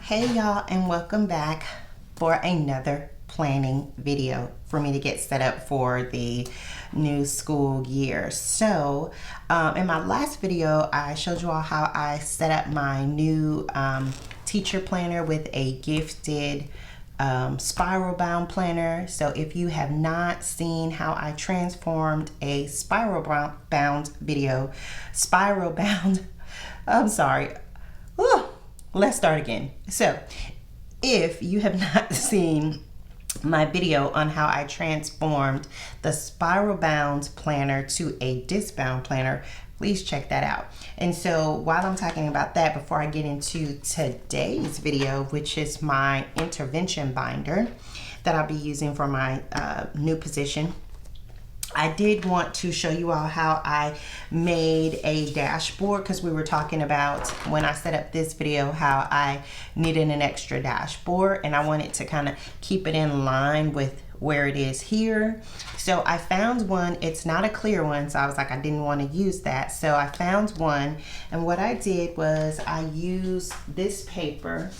Hey y'all, and welcome back for another planning video for me to get set up for the new school year. So in my last video I showed you all how I set up my new teacher planner with a gifted spiral bound planner. So if you have not seen how I transformed a spiral bound I'm sorry. Whew. Let's start again. So if you have not seen my video on how I transformed the spiral bound planner to a disc bound planner, please check that out. And so while I'm talking about that, before I get into today's video, which is my intervention binder that I'll be using for my new position, I did want to show you all how I made a dashboard, because we were talking about when I set up this video how I needed an extra dashboard and I wanted to kind of keep it in line with where it is here. So I found one. It's not a clear one, so I was like, I didn't want to use that. So I found one, and what I did was I used this paper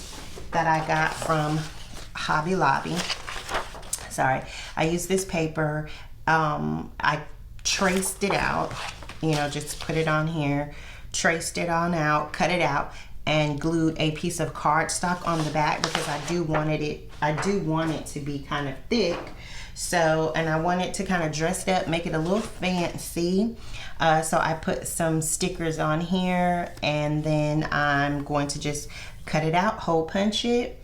that I got from Hobby Lobby. Sorry, I used this paper. I traced it out, you know, just put it on here, traced it on out, cut it out, and glued a piece of cardstock on the back because I do want it to be kind of thick. So, and I want it to kind of dress it up, make it a little fancy. So I put some stickers on here, and then I'm going to just cut it out, hole punch it,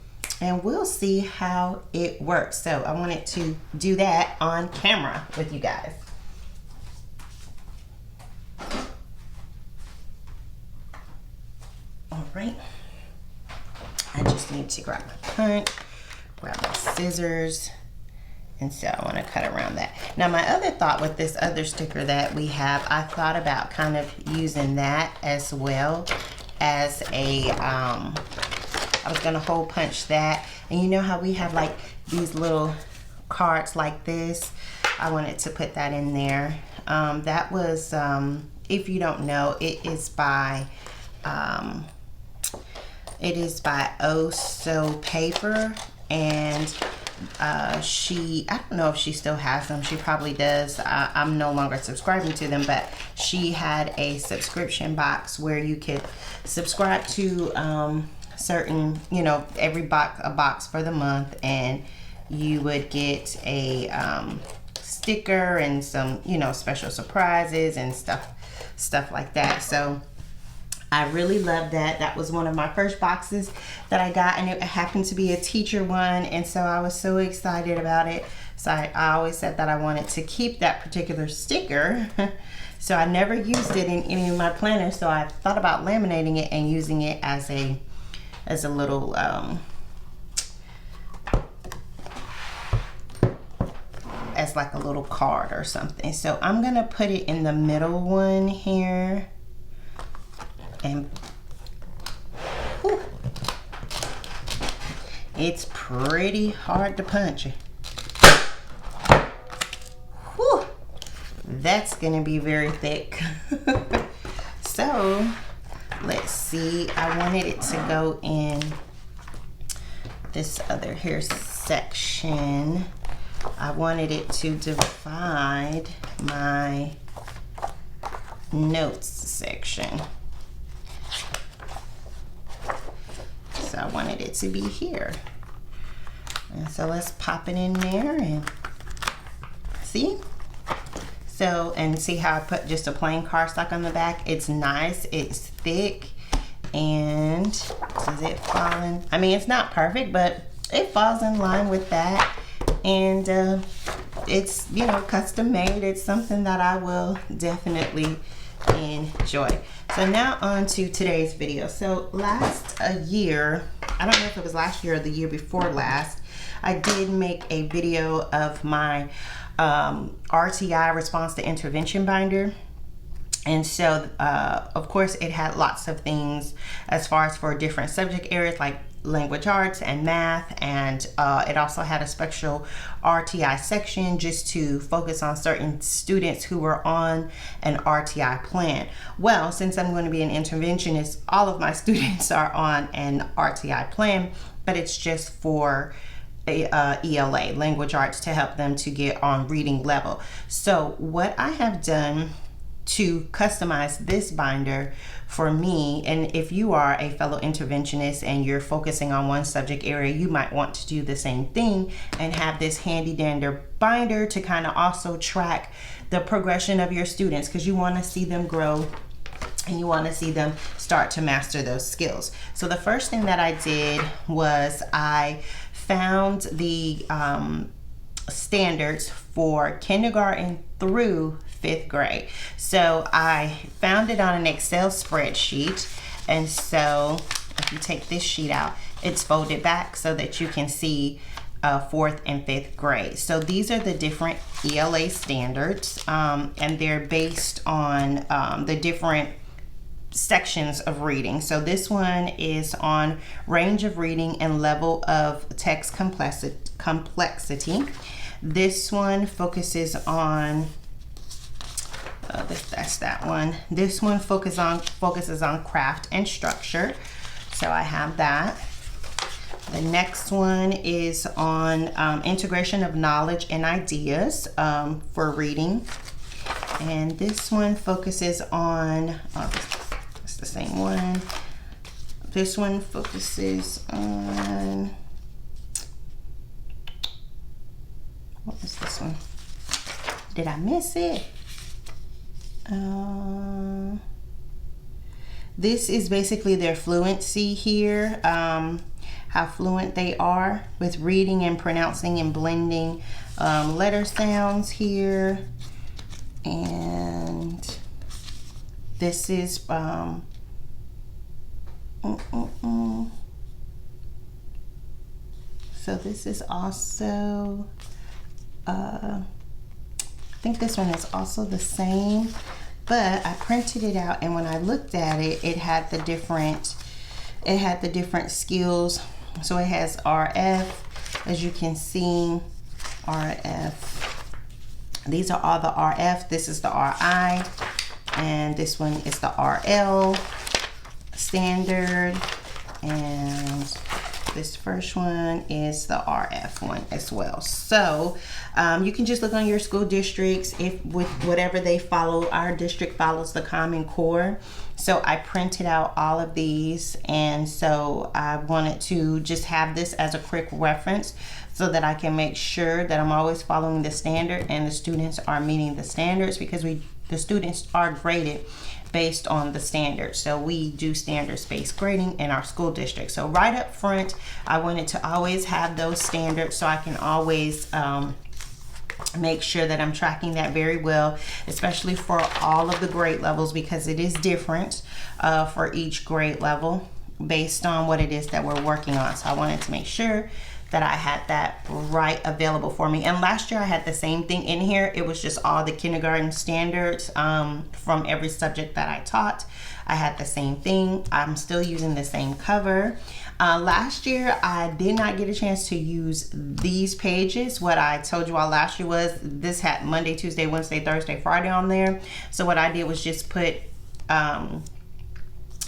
and we'll see how it works. So I wanted to do that on camera with you guys. All right, I just need to grab my punch, grab my scissors, and so I want to cut around that. Now my other thought with this other sticker that we have, I thought about kind of using that as well as a I was gonna hole punch that, and you know how we have like these little cards like this? I wanted to put that in there. That was, if you don't know, it is by Oh So Paper, and I don't know if she still has them. She probably does. I'm no longer subscribing to them, but she had a subscription box where you could subscribe to certain, you know, a box for the month, and you would get a sticker and some, you know, special surprises and stuff like that. So I really love that. That was one of my first boxes that I got, and it happened to be a teacher one, and so I was so excited about it. So I always said that I wanted to keep that particular sticker. So I never used it in any of my planners, so I thought about laminating it and using it as a little as like a little card or something. So I'm gonna put it in the middle one here, and whew, it's pretty hard to punch. Whew, that's gonna be very thick. So let's see, I wanted it to go in this other here section. I wanted it to divide my notes section. So I wanted it to be here. And so let's pop it in there and see. So, and see how I put just a plain cardstock on the back. It's nice, it's thick, and is it falling? I mean, it's not perfect, but it falls in line with that. And it's, you know, custom made. It's something that I will definitely enjoy. So now on to today's video. So last year, I don't know if it was last year or the year before last, I did make a video of my RTI, response to intervention binder. And so of course it had lots of things as far as for different subject areas like language arts and math, and it also had a special RTI section just to focus on certain students who were on an RTI plan. Well, since I'm going to be an interventionist, all of my students are on an RTI plan, but it's just for ELA, language arts, to help them to get on reading level. So what I have done to customize this binder for me, and if you are a fellow interventionist and you're focusing on one subject area, you might want to do the same thing and have this handy dandy binder to kind of also track the progression of your students, because you want to see them grow and you want to see them start to master those skills. So the first thing that I did was I found the standards for kindergarten through 5th grade. So I found it on an Excel spreadsheet, and so if you take this sheet out, it's folded back so that you can see 4th and 5th grade. So these are the different ELA standards, and they're based on the different sections of reading. So this one is on range of reading and level of text complexity. This one focuses on that's that one. This one focuses on craft and structure. So I have that. The next one is on integration of knowledge and ideas for reading. And this one focuses on, it's the same one. This one focuses on, what was this one? Did I miss it? This is basically their fluency here, how fluent they are with reading and pronouncing and blending letter sounds here. And this is so this is also I think this one is also the same, but I printed it out, and when I looked at it, it had the different skills. So it has RF, as you can see, RF. These are all the RF. This is the RI, and this one is the RL standard, and this first one is the RF one as well. So you can just look on your school districts if with whatever they follow. Our district follows the Common Core. So I printed out all of these, and so I wanted to just have this as a quick reference so that I can make sure that I'm always following the standard and the students are meeting the standards, because the students are graded based on the standards. So we do standards-based grading in our school district. So right up front, I wanted to always have those standards so I can always make sure that I'm tracking that very well, especially for all of the grade levels, because it is different for each grade level based on what it is that we're working on. So I wanted to make sure that I had that right available for me. And last year I had the same thing in here. It was just all the kindergarten standards from every subject that I taught. I had the same thing. I'm still using the same cover. Last year I did not get a chance to use these pages. What I told you all last year was this had Monday, Tuesday, Wednesday, Thursday, Friday on there. So what I did was just put a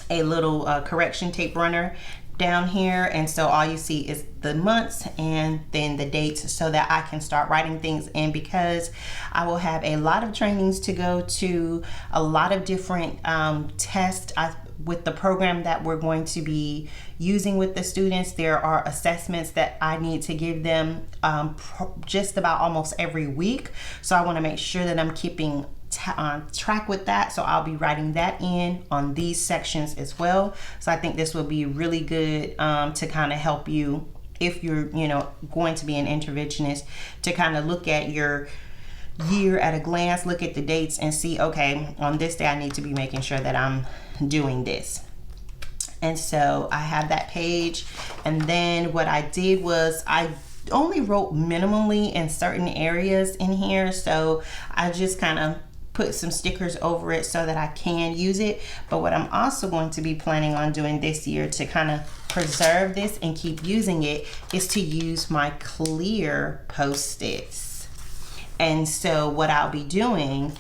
little correction tape runner down here, and so all you see is the months and then the dates, so that I can start writing things in, because I will have a lot of trainings to go to, a lot of different tests with the program that we're going to be using with the students. There are assessments that I need to give them just about almost every week, so I want to make sure that I'm keeping on track with that. So I'll be writing that in on these sections as well. So I think this will be really good to kind of help you if you're going to be an interventionist, to kind of look at your year at a glance, look at the dates and see, okay, on this day I need to be making sure that I'm doing this. And so I have that page, and then what I did was I only wrote minimally in certain areas in here, so I just kind of put some stickers over it so that I can use it. But what I'm also going to be planning on doing this year to kind of preserve this and keep using it is to use my clear Post-its. And so what I'll be doing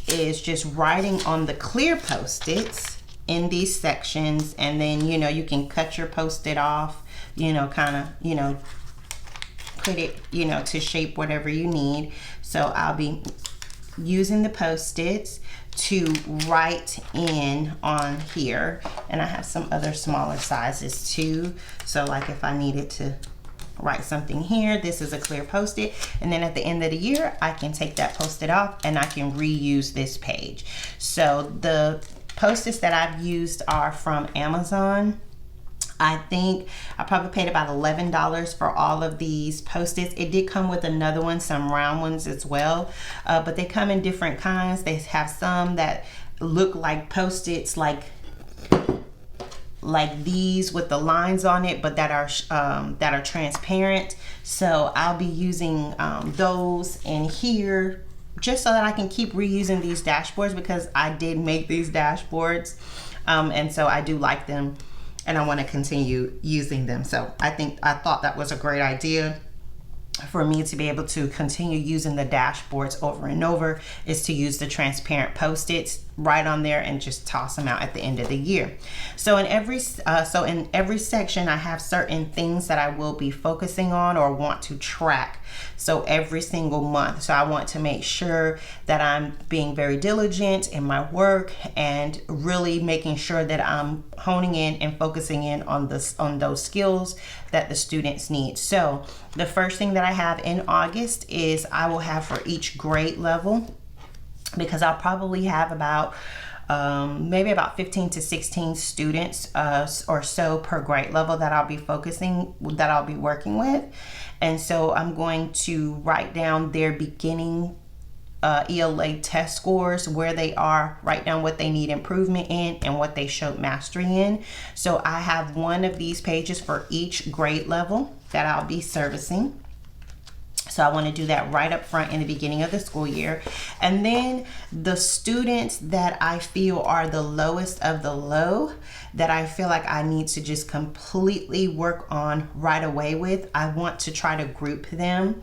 is just writing on the clear Post-its in these sections, and then you can cut your Post-it off, kind of put it to shape whatever you need. So I'll be using the Post-its to write in on here, and I have some other smaller sizes too, so like if I needed to write something here, this is a clear Post-it, and then at the end of the year I can take that Post-it off and I can reuse this page. So the Post-its that I've used are from Amazon. I think I probably paid about $11 for all of these Post-its. It did come with another one, some round ones as well, but they come in different kinds. They have some that look like Post-its, like these with the lines on it, but that are transparent. So I'll be using those in here just so that I can keep reusing these dashboards, because I did make these dashboards, and so I do like them and I want to continue using them. So I thought that was a great idea for me to be able to continue using the dashboards over and over, is to use the transparent Post-its right on there and just toss them out at the end of the year. So in every section I have certain things that I will be focusing on or want to track. So every single month, so I want to make sure that I'm being very diligent in my work and really making sure that I'm honing in and focusing in on those skills that the students need. So the first thing that I have in August is I will have for each grade level, because I'll probably have about maybe about 15 to 16 students or so per grade level that I'll be working with. And so I'm going to write down their beginning ELA test scores, where they are, write down what they need improvement in and what they showed mastery in. So I have one of these pages for each grade level that I'll be servicing. So I want to do that right up front in the beginning of the school year. And then the students that I feel are the lowest of the low, that I feel like I need to just completely work on right away with, I want to try to group them.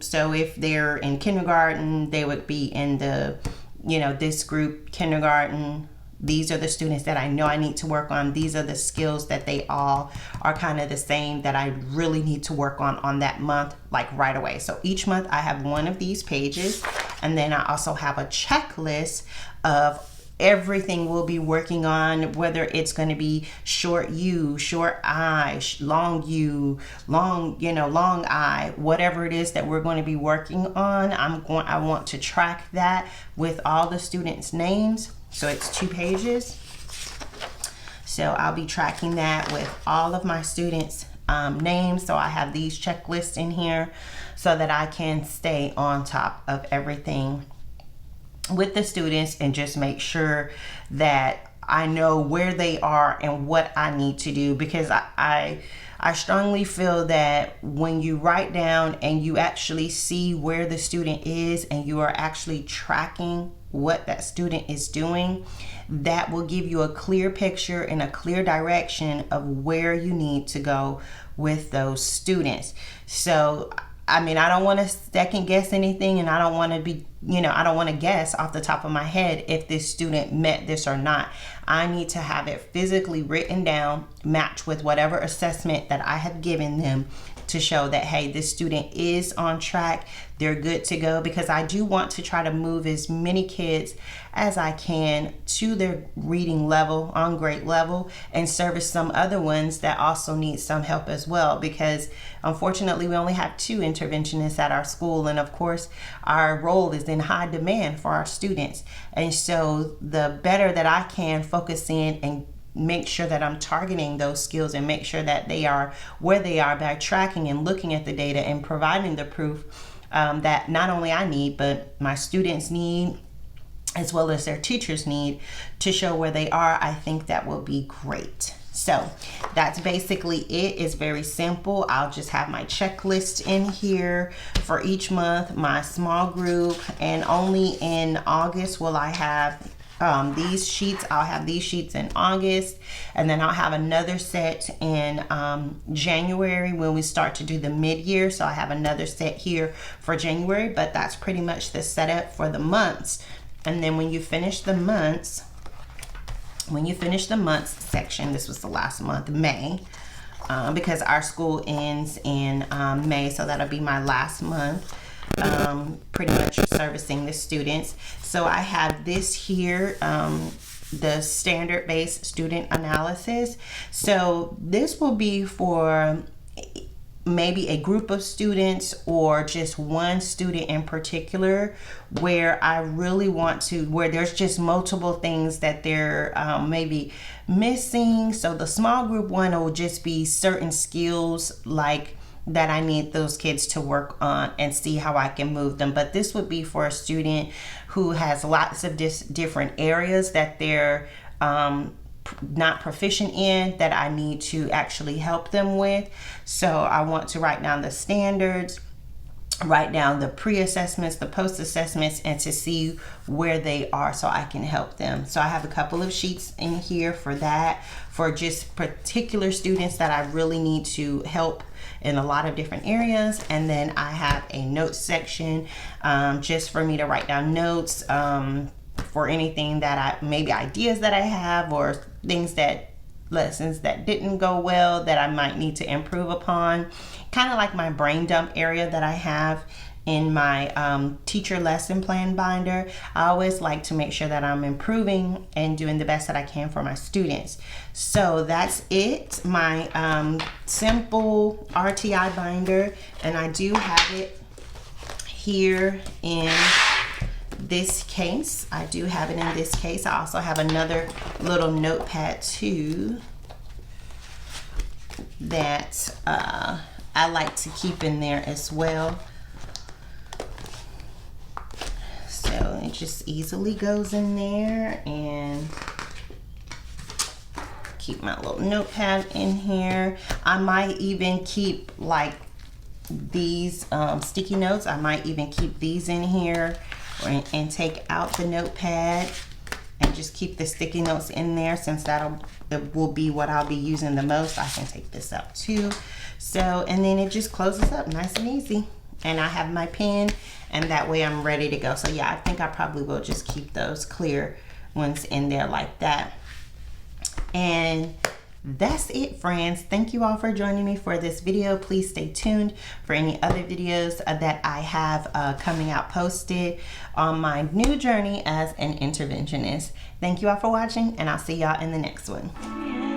So if they're in kindergarten, they would be in the, this group, kindergarten. These are the students that I know I need to work on. These are the skills that they all are kind of the same, that I really need to work on that month, like right away. So each month I have one of these pages, and then I also have a checklist of everything we'll be working on, whether it's going to be short U, short I, long U, long I, whatever it is that we're going to be working on. I want to track that with all the students' names. So it's 2 pages. So I'll be tracking that with all of my students' names. So I have these checklists in here so that I can stay on top of everything with the students and just make sure that I know where they are and what I need to do, because I strongly feel that when you write down and you actually see where the student is and you are actually tracking what that student is doing, that will give you a clear picture and a clear direction of where you need to go with those students. So I don't want to second guess anything, and I don't want to be, I don't want to guess off the top of my head if this student met this or not. I need to have it physically written down, match with whatever assessment that I have given them, to show that, hey, this student is on track, they're good to go, because I do want to try to move as many kids as I can to their reading level, on grade level, and service some other ones that also need some help as well, because unfortunately we only have 2 interventionists at our school, and of course our role is in high demand for our students. And so the better that I can focus in and make sure that I'm targeting those skills and make sure that they are where they are by tracking and looking at the data and providing the proof that not only I need, but my students need, as well as their teachers need, to show where they are, I think that will be great. So that's basically it. It's very simple. I'll just have my checklist in here for each month, my small group, and only in August will I have these sheets. I'll have these sheets in August, and then I'll have another set in January when we start to do the mid-year. So I have another set here for January, but that's pretty much the setup for the months. And then when you finish the months, section, this was the last month, May, because our school ends in May, so that'll be my last month, pretty much servicing the students. So I have this here, the standard-based student analysis. So this will be for maybe a group of students or just one student in particular, where I really want to, where there's just multiple things that they're maybe missing. So the small group one will just be certain skills like that I need those kids to work on and see how I can move them. But this would be for a student who has lots of different areas that they're not proficient in, that I need to actually help them with. So I want to write down the standards, write down the pre-assessments, the post-assessments, and to see where they are so I can help them. So I have a couple of sheets in here for that, for just particular students that I really need to help in a lot of different areas. And then I have a notes section just for me to write down notes for anything that maybe ideas that I have, or things lessons that didn't go well that I might need to improve upon. Kind of like my brain dump area that I have in my teacher lesson plan binder. I always like to make sure that I'm improving and doing the best that I can for my students. So that's it, my simple RTI binder, and I do have it here in this case. I do have it in this case. I also have another little notepad too that I like to keep in there as well. So it just easily goes in there, and keep my little notepad in here. I might even keep like these sticky notes. I might even keep these in here and take out the notepad and just keep the sticky notes in there, since that will be what I'll be using the most. I can take this out too. So, and then it just closes up nice and easy. And I have my pen, and that way I'm ready to go. So yeah, I think I probably will just keep those clear ones in there like that. And that's it, friends. Thank you all for joining me for this video. Please stay tuned for any other videos that I have coming out posted on my new journey as an interventionist. Thank you all for watching, and I'll see y'all in the next one.